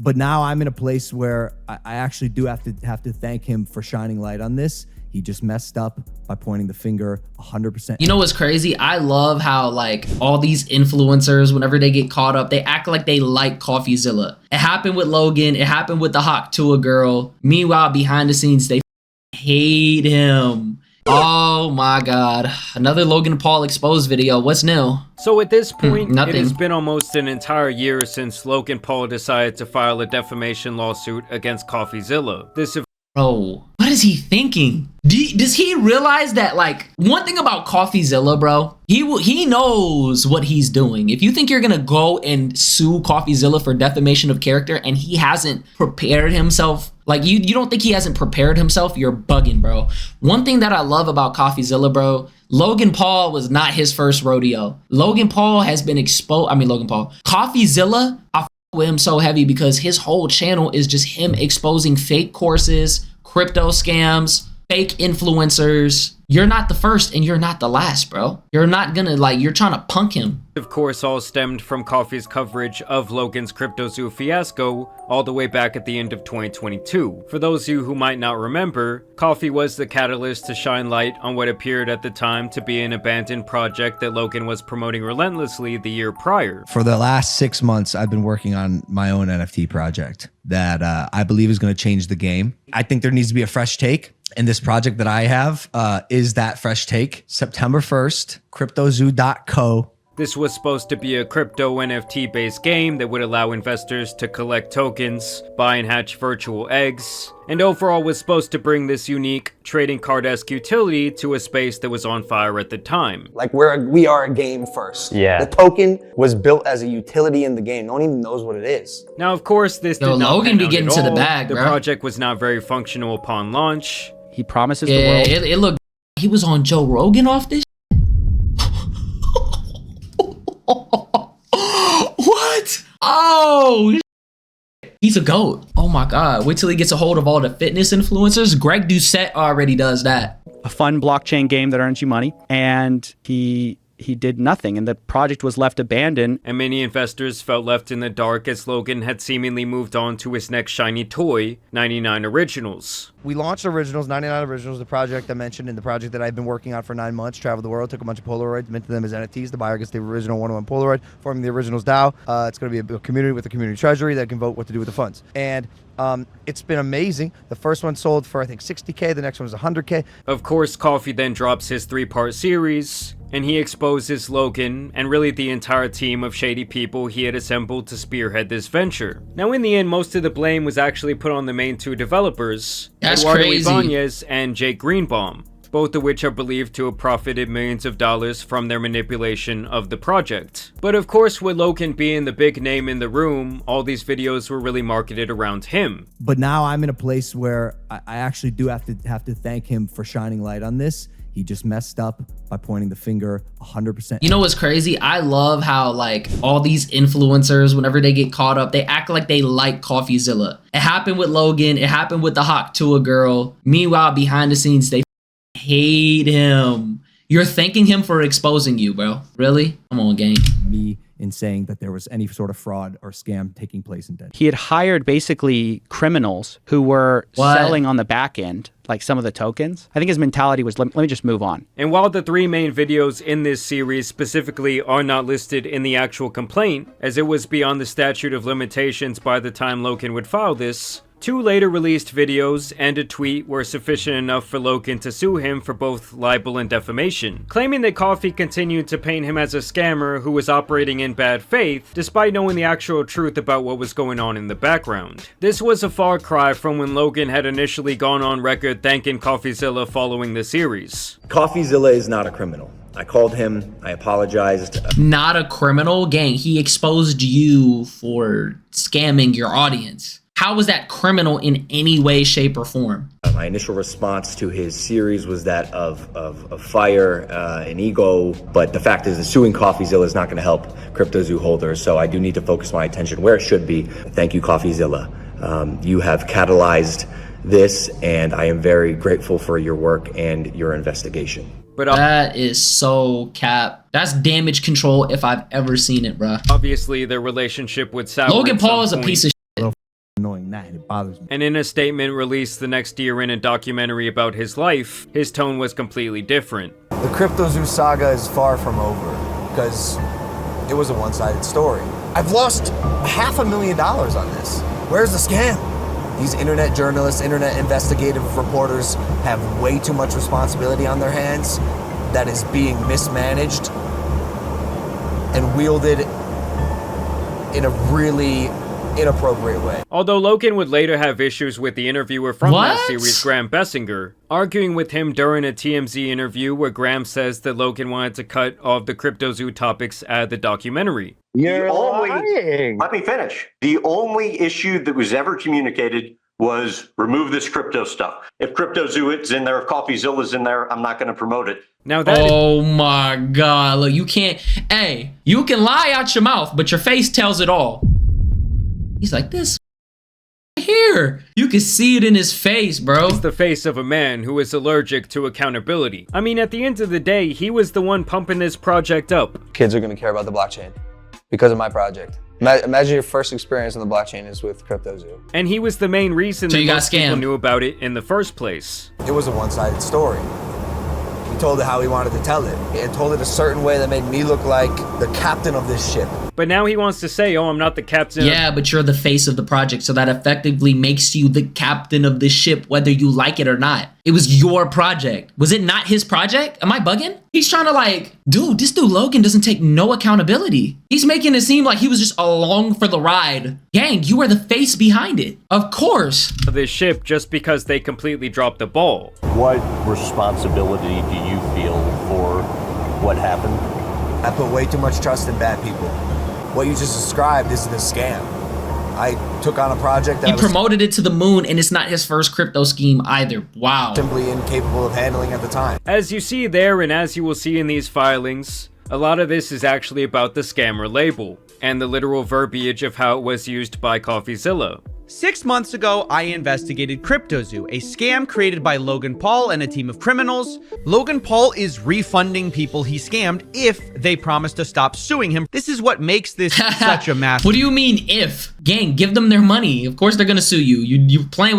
But now I'm in a place where I actually do have to thank him for shining light on this. He just messed up by pointing the finger 100%. You know what's crazy? I love how like all these influencers, whenever they get caught up, they act like they like CoffeeZilla. It happened with Logan. It happened with the Hawk Tua girl. Meanwhile, behind the scenes, they hate him. Oh my God. Another Logan Paul exposed video. What's new? So at this point, nothing. It has been almost an entire year since Logan Paul decided to file a defamation lawsuit against CoffeeZilla. Bro, what is he thinking? Does he realize that, like, one thing about CoffeeZilla, bro, he knows what he's doing. If you think you're gonna go and sue CoffeeZilla for defamation of character and he hasn't prepared himself, like, you don't think he hasn't prepared himself, you're bugging, bro. One thing that I love about CoffeeZilla, bro, Logan Paul was not his first rodeo. Logan Paul has been CoffeeZilla, I with him so heavy because his whole channel is just him exposing fake courses, crypto scams, fake influencers. You're not the first and you're not the last, bro. You're not gonna, like, you're trying to punk him. Of course, all stemmed from Coffee's coverage of Logan's CryptoZoo fiasco all the way back at the end of 2022. For those of you who might not remember, Coffee was the catalyst to shine light on what appeared at the time to be an abandoned project that Logan was promoting relentlessly the year prior. For the last 6 months, I've been working on my own NFT project that I believe is going to change the game. I think there needs to be a fresh take. And this project that I have is that fresh take. September 1st, cryptozoo.co. This was supposed to be a crypto NFT based game that would allow investors to collect tokens, buy and hatch virtual eggs, and overall was supposed to bring this unique trading card-esque utility to a space that was on fire at the time. Like we are a game first. Yeah. The token was built as a utility in the game. No one even knows what it is. Now, of course, this did not Logan be pan out getting at to the all. bag, The bro. project was not very functional upon launch. He promises the Yeah, world. it looked, he was on Joe Rogan off this. What? Oh, he's a GOAT. Oh my God. Wait till he gets a hold of all the fitness influencers. Greg Doucette already does that. A fun blockchain game that earns you money, and he did nothing, and the project was left abandoned. And many investors felt left in the dark as Logan had seemingly moved on to his next shiny toy, 99 Originals. We launched Originals, 99 Originals, the project I mentioned, and the project that I've been working on for 9 months. Traveled the world, took a bunch of Polaroids, minted them as NFTs. The buyer gets the original one-on-one Polaroid, forming the Originals DAO. It's going to be a community with a community treasury that can vote what to do with the funds. And it's been amazing. The first one sold for, I think, 60K. The next one was 100K. Of course, Coffee then drops his 3-part series, and he exposes Logan and really the entire team of shady people he had assembled to spearhead this venture. Now, in the end, most of the blame was actually put on the main 2 developers, That's Eduardo crazy. Ibanez and Jake Greenbaum, both of which are believed to have profited millions of dollars from their manipulation of the project. But of course, with Logan being the big name in the room, all these videos were really marketed around him. But now I'm in a place where I actually do have to thank him for shining light on this. He just messed up by pointing the finger 100%. You know what's crazy? I love how, like, all these influencers, whenever they get caught up, they act like they like CoffeeZilla. It happened with Logan. It happened with the Hawk Tua girl. Meanwhile, behind the scenes, they hate him. You're thanking him for exposing you, bro. Really? Come on, gang. Me in saying that there was any sort of fraud or scam taking place in Denver. He had hired basically criminals who were What? selling on the back end, like some of the tokens. I think his mentality was, let me just move on. And while the 3 main videos in this series specifically are not listed in the actual complaint, as it was beyond the statute of limitations by the time Logan would file this, 2 later released videos and a tweet were sufficient enough for Logan to sue him for both libel and defamation, claiming that Coffee continued to paint him as a scammer who was operating in bad faith, despite knowing the actual truth about what was going on in the background. This was a far cry from when Logan had initially gone on record thanking CoffeeZilla following the series. CoffeeZilla is not a criminal. I called him, I apologized. Not a criminal, gang. He exposed you for scamming your audience. How was that criminal in any way, shape, or form? My initial response to his series was that of fire and ego, but the fact is that suing CoffeeZilla is not going to help CryptoZoo holders, so I do need to focus my attention where it should be. Thank you, CoffeeZilla. You have catalyzed this, and I am very grateful for your work and your investigation. But That is so cap. That's damage control if I've ever seen it, bruh. obviously, their relationship with Sauer Logan at some Paul is a point piece of annoying that. It bothers me. And in a statement released the next year in a documentary about his life, his tone was completely different. The CryptoZoo saga is far from over because it was a one-sided story. I've lost $500,000 on this. Where's the scam? These internet journalists, internet investigative reporters have way too much responsibility on their hands that is being mismanaged and wielded in a really inappropriate way. Although Logan would later have issues with the interviewer from that What? series, Graham Bessinger, arguing with him during a TMZ interview where Graham says that Logan wanted to cut all of the CryptoZoo topics out of the documentary. You're lying. Let me finish. The only issue that was ever communicated was remove this crypto stuff. If CryptoZoo is in there, if CoffeeZilla is in there, I'm not going to promote it. Now that Oh my God. Look, you can't. Hey, you can lie out your mouth, but your face tells it all. He's like, this here. You can see it in his face, bro. is the face of a man who is allergic to accountability. I mean, at the end of the day, he was the one pumping this project up. Kids are going to care about the blockchain because of my project. Imagine your first experience on the blockchain is with CryptoZoo. And he was the main reason So that you got most people scammed. knew about it in the first place. It was a one-sided story. He told it how he wanted to tell it. And told it a certain way that made me look like the captain of this ship. But now he wants to say, oh, I'm not the captain. Yeah, but you're the face of the project, so that effectively makes you the captain of the ship, whether you like it or not. It was your project. Was it not his project? Am I bugging? He's trying to like, dude, this dude Logan doesn't take no accountability. He's making it seem like he was just along for the ride. Gang, you are the face behind it. Of course. Of this ship just because they completely dropped the ball. What responsibility do you feel for what happened? I put way too much trust in bad people. What you just described isn't a scam. I took on a project that He I was promoted it to the moon, and it's not his first crypto scheme either. Wow. simply incapable of handling at the time. As you see there, and as you will see in these filings, a lot of this is actually about the scammer label and the literal verbiage of how it was used by CoffeeZilla. 6 months ago, I investigated CryptoZoo, a scam created by Logan Paul and a team of criminals. Logan Paul is refunding people he scammed if they promise to stop suing him. This is what makes this such a massive What do you mean if? Gang, give them their money. Of course they're gonna sue you. You playing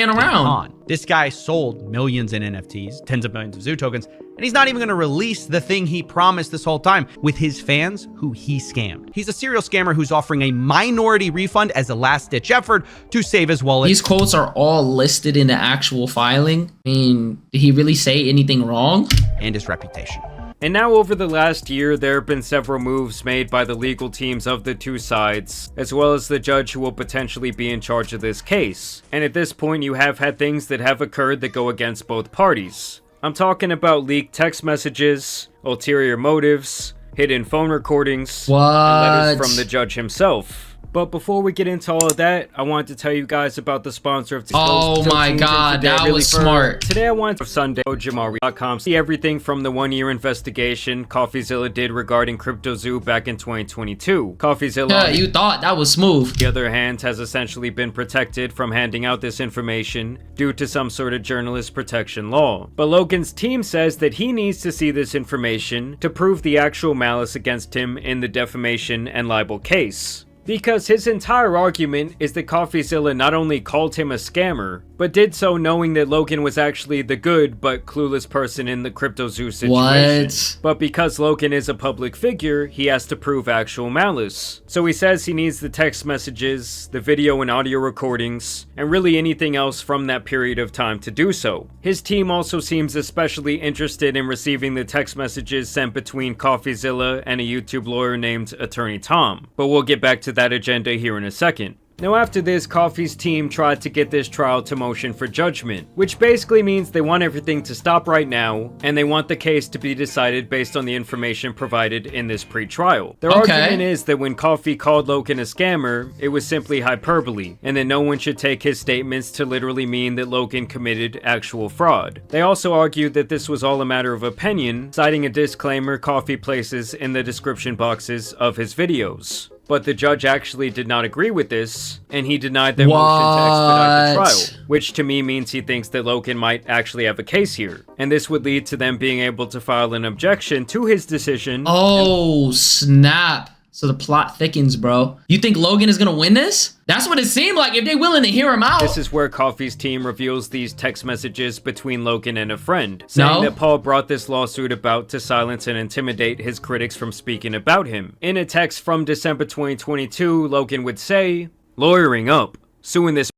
around. con. This guy sold millions in NFTs, tens of millions of Zoo tokens, and he's not even going to release the thing he promised this whole time with his fans who he scammed. He's a serial scammer who's offering a minority refund as a last-ditch effort to save his wallet. These quotes are all listed in the actual filing. I mean, did he really say anything wrong? And his reputation. And now over the last year, there have been several moves made by the legal teams of the two sides, as well as the judge who will potentially be in charge of this case. And at this point, you have had things that have occurred that go against both parties. I'm talking about leaked text messages, ulterior motives, hidden phone recordings, and letters What? from the judge himself. But before we get into all of that, I wanted to tell you guys about the sponsor of today's Oh my God, that was smart. Today I went to Sunday, Jamari.com, see everything from the one-year investigation CoffeeZilla did regarding CryptoZoo back in 2022. CoffeeZilla, Yeah, on you thought that was smooth. the other hand, has essentially been protected from handing out this information due to some sort of journalist protection law. But Logan's team says that he needs to see this information to prove the actual malice against him in the defamation and libel case. Because his entire argument is that CoffeeZilla not only called him a scammer, but did so knowing that Logan was actually the good but clueless person in the CryptoZoo situation. What? But because Logan is a public figure, he has to prove actual malice. So he says he needs the text messages, the video and audio recordings, and really anything else from that period of time to do so. His team also seems especially interested in receiving the text messages sent between CoffeeZilla and a YouTube lawyer named Attorney Tom. But we'll get back to that agenda here in a second. Now after this, Coffee's team tried to get this trial to motion for judgment, which basically means they want everything to stop right now, and they want the case to be decided based on the information provided in this pre-trial. Their argument is that when Coffee called Logan a scammer, it was simply hyperbole, and that no one should take his statements to literally mean that Logan committed actual fraud. They also argued that this was all a matter of opinion, citing a disclaimer Coffee places in the description boxes of his videos. But the judge actually did not agree with this, and he denied their motion to expedite the trial, which to me means he thinks that Logan might actually have a case here. And this would lead to them being able to file an objection to his decision. Oh, snap. So the plot thickens, bro. You think Logan is gonna win this? That's what it seemed like if they willing to hear him out. This is where Coffee's team reveals these text messages between Logan and a friend, saying that Paul brought this lawsuit about to silence and intimidate his critics from speaking about him. In a text from December 2022, Logan would say, "Lawyering up, suing this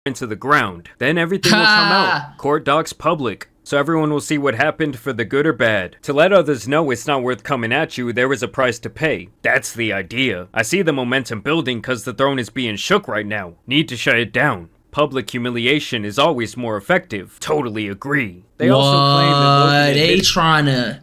into the ground. Then everything will come out. Court docs public. So everyone will see what happened for the good or bad. To let others know it's not worth coming at you, there is a price to pay. That's the idea. I see the momentum building cause the throne is being shook right now. Need to shut it down. Public humiliation is always more effective. Totally agree." They also claim that Logan they trying to...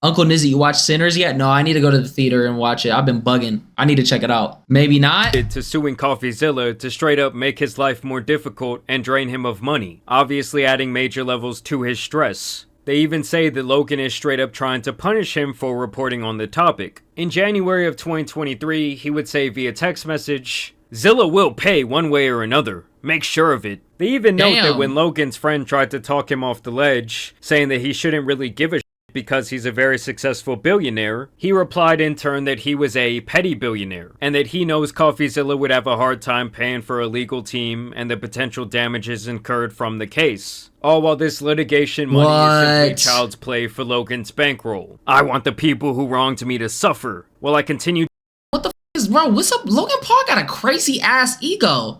Uncle Nizzy, you watch Sinners yet? No, I need to go to the theater and watch it. I've been bugging. I need to check it out. Maybe not. To suing CoffeeZilla to straight up make his life more difficult and drain him of money, obviously adding major levels to his stress. They even say that Logan is straight up trying to punish him for reporting on the topic. In January of 2023, he would say via text message, "Zilla will pay one way or another. Make sure of it." They even note that when Logan's friend tried to talk him off the ledge, saying that he shouldn't really give a shit because he's a very successful billionaire, he replied in turn that he was a petty billionaire, and that he knows CoffeeZilla would have a hard time paying for a legal team and the potential damages incurred from the case. All while this litigation money is simply child's play for Logan's bankroll. "I want the people who wronged me to suffer, while I continue..." What the f is, bro? What's up? Logan Paul got a crazy ass ego.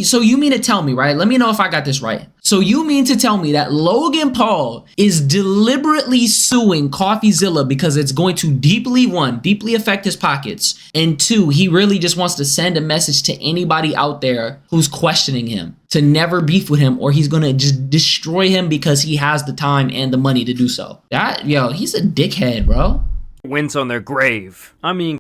So you mean to tell me, right? Let me know if I got this right. So you mean to tell me that Logan Paul is deliberately suing CoffeeZilla because it's going to deeply affect his pockets, and two, he really just wants to send a message to anybody out there who's questioning him to never beef with him, or he's gonna just destroy him because he has the time and the money to do so. He's a dickhead, bro. Wins on their grave. I mean,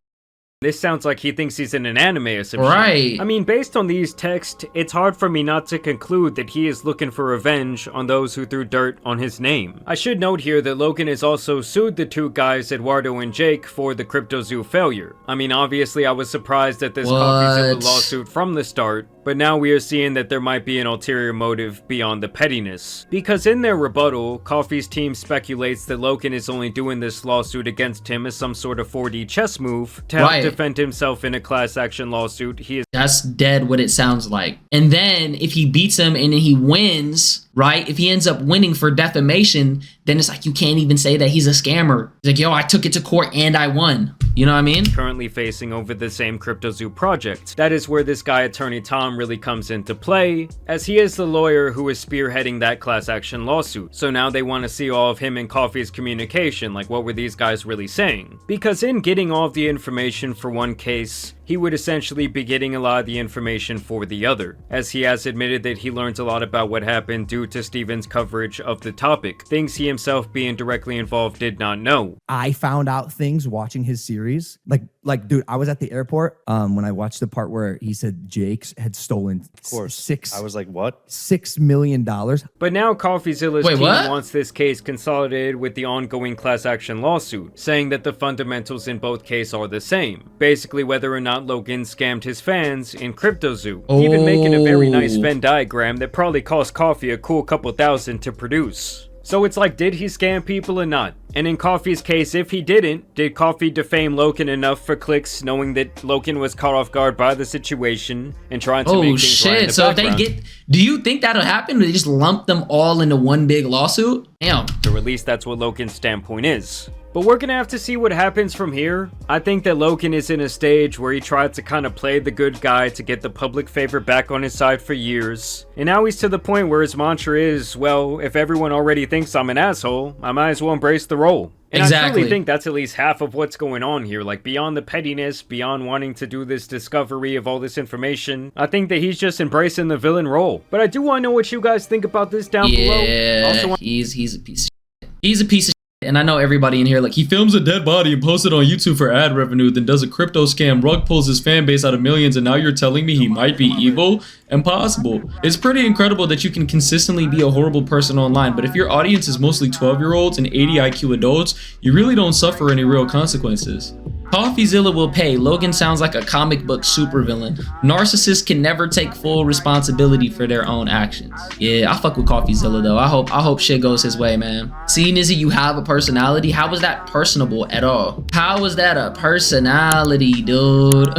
this sounds like he thinks he's in an anime or something. Right. I mean, based on these texts, it's hard for me not to conclude that he is looking for revenge on those who threw dirt on his name. I should note here that Logan has also sued the two guys, Eduardo and Jake, for the CryptoZoo failure. I mean, obviously I was surprised at this CoffeeZilla lawsuit from the start, but now we are seeing that there might be an ulterior motive beyond the pettiness. Because in their rebuttal, Coffee's team speculates that Logan is only doing this lawsuit against him as some sort of 4D chess move to help defend himself in a class action lawsuit. That's dead what it sounds like. And then if he beats him and then he wins, right? If he ends up winning for defamation, then it's like you can't even say that he's a scammer. It's like, yo, I took it to court and I won. You know what I mean? Currently facing over the same CryptoZoo project. That is where this guy, Attorney Tom, really comes into play, as he is the lawyer who is spearheading that class action lawsuit. So now they want to see all of him and Coffee's communication, like what were these guys really saying? Because in getting all of the information for one case, he would essentially be getting a lot of the information for the other, as he has admitted that he learned a lot about what happened due to Steven's coverage of the topic, things he himself being directly involved did not know. I found out things watching his series. Like, dude, I was at the airport when I watched the part where he said Jake's had stolen I was like, what? $6 million. But now CoffeeZilla's team wants this case consolidated with the ongoing class action lawsuit, saying that the fundamentals in both cases are the same. Basically, whether or not Logan scammed his fans in CryptoZoo, even making a very nice Venn diagram that probably cost Coffee a cool couple thousand to produce. So it's like, did he scam people or not? And in Coffee's case, if he didn't, did Coffee defame Logan enough for clicks, knowing that Logan was caught off guard by the situation and trying to make things right in the background? If they do you think that'll happen? They just lump them all into one big lawsuit? Damn. Or at least that's what Logan's standpoint is. But we're gonna have to see what happens from here. I think that Logan is in a stage where he tried to kind of play the good guy to get the public favor back on his side for years. And now he's to the point where his mantra is, well, if everyone already thinks I'm an asshole, I might as well embrace the role. And I truly think that's at least half of what's going on here. Like, beyond the pettiness, beyond wanting to do this discovery of all this information, I think that he's just embracing the villain role. But I do want to know what you guys think about this down below. Yeah, he's a piece of shit. He's a piece of shit. And I know everybody in here, like, he films a dead body and posts it on YouTube for ad revenue, then does a crypto scam, rug pulls his fan base out of millions, and now you're telling me he might be evil? Impossible. It's pretty incredible that you can consistently be a horrible person online, but if your audience is mostly 12-year-olds and 80 IQ adults, you really don't suffer any real consequences. CoffeeZilla will pay. Logan sounds like a comic book supervillain. Narcissists can never take full responsibility for their own actions. Yeah, I fuck with CoffeeZilla though. I hope shit goes his way, man. See, Nizzy, you have a personality. How was that personable at all? How was that a personality, dude?